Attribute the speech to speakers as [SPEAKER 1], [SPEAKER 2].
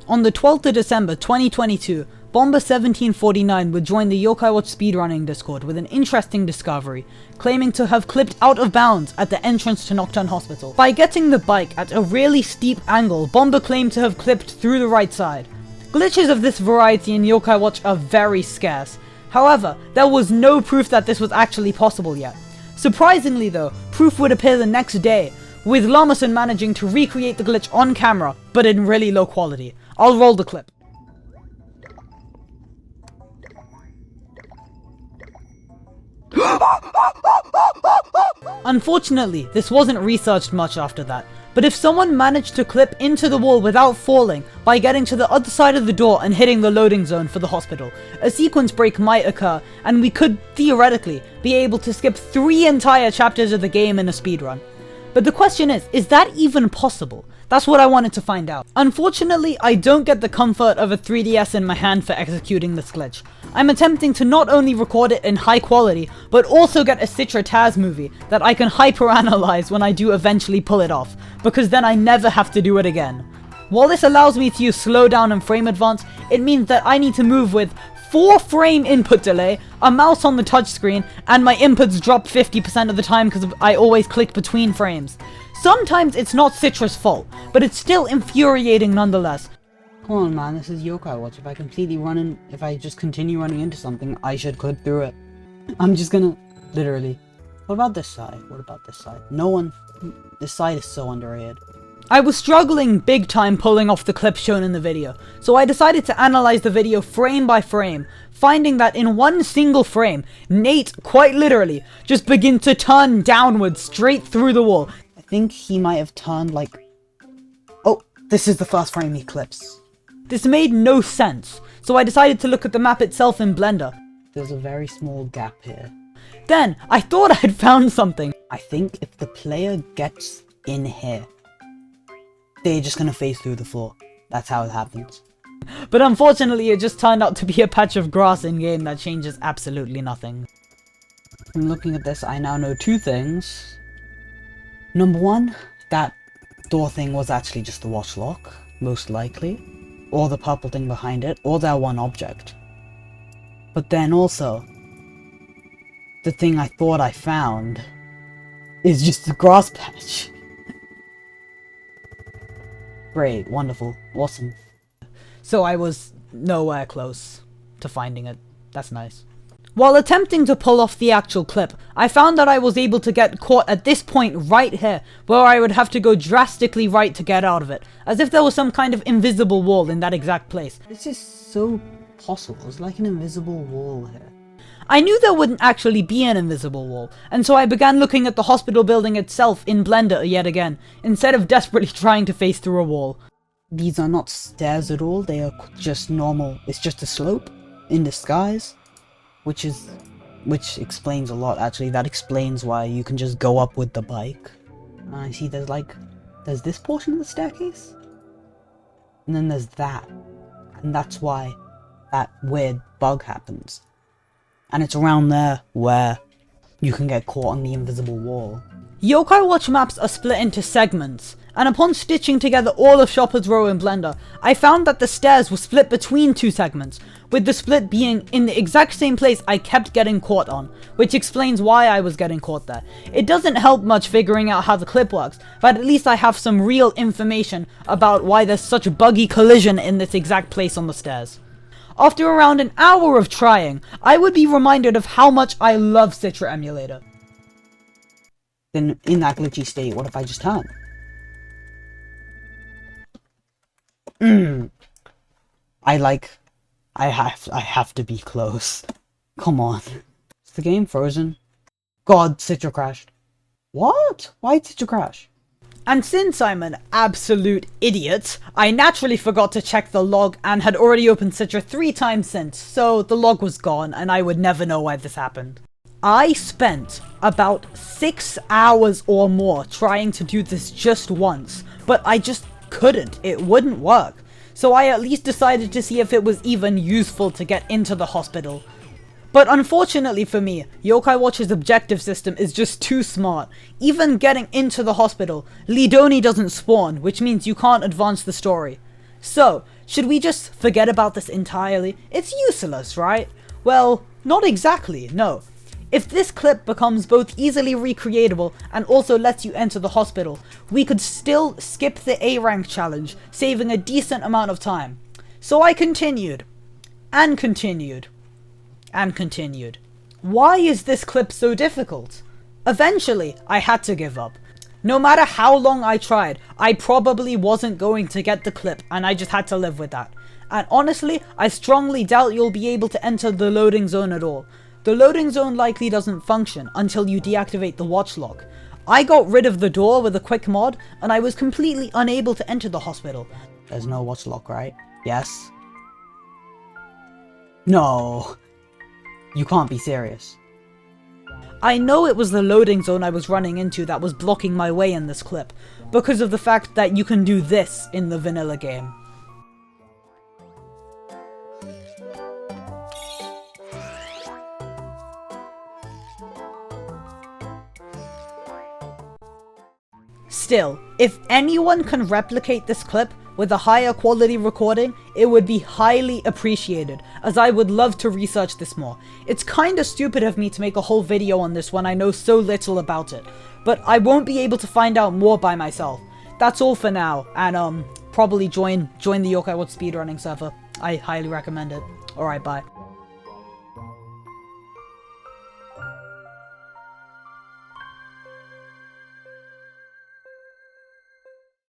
[SPEAKER 1] On the 12th of December 2022, Bomber1749 would join the Yokai Watch speedrunning Discord with an interesting discovery, claiming to have clipped out of bounds at the entrance to Nocturne Hospital. By getting the bike at a really steep angle, Bomber claimed to have clipped through the right side. Glitches of this variety in Yokai Watch are very scarce. However, there was no proof that this was actually possible yet. Surprisingly though, proof would appear the next day, with Lamason managing to recreate the glitch on camera, but in really low quality. I'll roll the clip. Unfortunately, this wasn't researched much after that, but if someone managed to clip into the wall without falling by getting to the other side of the door and hitting the loading zone for the hospital, a sequence break might occur, and we could, theoretically, be able to skip 3 entire chapters of the game in a speedrun. But the question is that even possible? That's what I wanted to find out. Unfortunately, I don't get the comfort of a 3DS in my hand for executing this glitch. I'm attempting to not only record it in high quality, but also get a Citra Taz movie that I can hyperanalyze when I do eventually pull it off, because then I never have to do it again. While this allows me to use slowdown and frame advance, it means that I need to move with 4-frame input delay, a mouse on the touchscreen, and my inputs drop 50% of the time because I always click between frames. Sometimes it's not Citra's fault, but it's still infuriating nonetheless. Come on man, this is Yokai Watch. If I just continue running into something, I should clip through it. I'm just gonna, literally. What about this side? This side is so underrated. I was struggling big time pulling off the clip shown in the video, so I decided to analyze the video frame by frame, finding that in one single frame, Nate, quite literally, just began to turn downwards straight through the wall. I think he might have turned like... Oh, this is the first frame he clips. This made no sense, so I decided to look at the map itself in Blender. There's a very small gap here. Then, I thought I'd found something. I think if the player gets in here, they're just gonna face through the floor. That's how it happens. But unfortunately, it just turned out to be a patch of grass in-game that changes absolutely nothing. From looking at this, I now know 2 things. Number 1, that door thing was actually just the watch lock, most likely. Or the purple thing behind it, or that one object. But then also, the thing I thought I found is just the grass patch. Great, wonderful, awesome. So I was nowhere close to finding it. That's nice. While attempting to pull off the actual clip, I found that I was able to get caught at this point right here, where I would have to go drastically right to get out of it, as if there was some kind of invisible wall in that exact place. This is so possible, it's like an invisible wall here. I knew there wouldn't actually be an invisible wall, and so I began looking at the hospital building itself in Blender yet again, instead of desperately trying to face through a wall. These are not stairs at all, they are just normal, it's just a slope in disguise, which explains a lot actually. That explains why you can just go up with the bike. I see there's this portion of the staircase, and then there's that, and that's why that weird bug happens. And it's around there where you can get caught on the invisible wall. Yokai Watch maps are split into segments, and upon stitching together all of Shopper's Row in Blender, I found that the stairs were split between 2 segments, with the split being in the exact same place I kept getting caught on, which explains why I was getting caught there. It doesn't help much figuring out how the clip works, but at least I have some real information about why there's such a buggy collision in this exact place on the stairs. After around an hour of trying, I would be reminded of how much I love Citra Emulator. Then, in that glitchy state, what if I just turn? I have to be close. Come on. Is the game frozen? God, Citra crashed. What? Why did Citra crash? And since I'm an absolute idiot, I naturally forgot to check the log and had already opened Citra 3 times since, so the log was gone and I would never know why this happened. I spent about 6 hours or more trying to do this just once, but I just couldn't. It wouldn't work. So I at least decided to see if it was even useful to get into the hospital. But unfortunately for me, Yokai Watch's objective system is just too smart. Even getting into the hospital, Lidoni doesn't spawn, which means you can't advance the story. So, should we just forget about this entirely? It's useless, right? Well, not exactly, no. If this clip becomes both easily recreatable and also lets you enter the hospital, we could still skip the A rank challenge, saving a decent amount of time. So I continued, and continued, and continued. Why is this clip so difficult? Eventually, I had to give up. No matter how long I tried, I probably wasn't going to get the clip, and I just had to live with that. And honestly, I strongly doubt you'll be able to enter the loading zone at all. The loading zone likely doesn't function until you deactivate the watch lock. I got rid of the door with a quick mod, and I was completely unable to enter the hospital. There's no watch lock, right? Yes? No. You can't be serious. I know it was the loading zone I was running into that was blocking my way in this clip, because of the fact that you can do this in the vanilla game. Still, if anyone can replicate this clip with a higher quality recording, it would be highly appreciated, as I would love to research this more. It's kinda stupid of me to make a whole video on this when I know so little about it, but I won't be able to find out more by myself. That's all for now, and probably join the Yokai Watch speedrunning server. I highly recommend it. Alright, bye.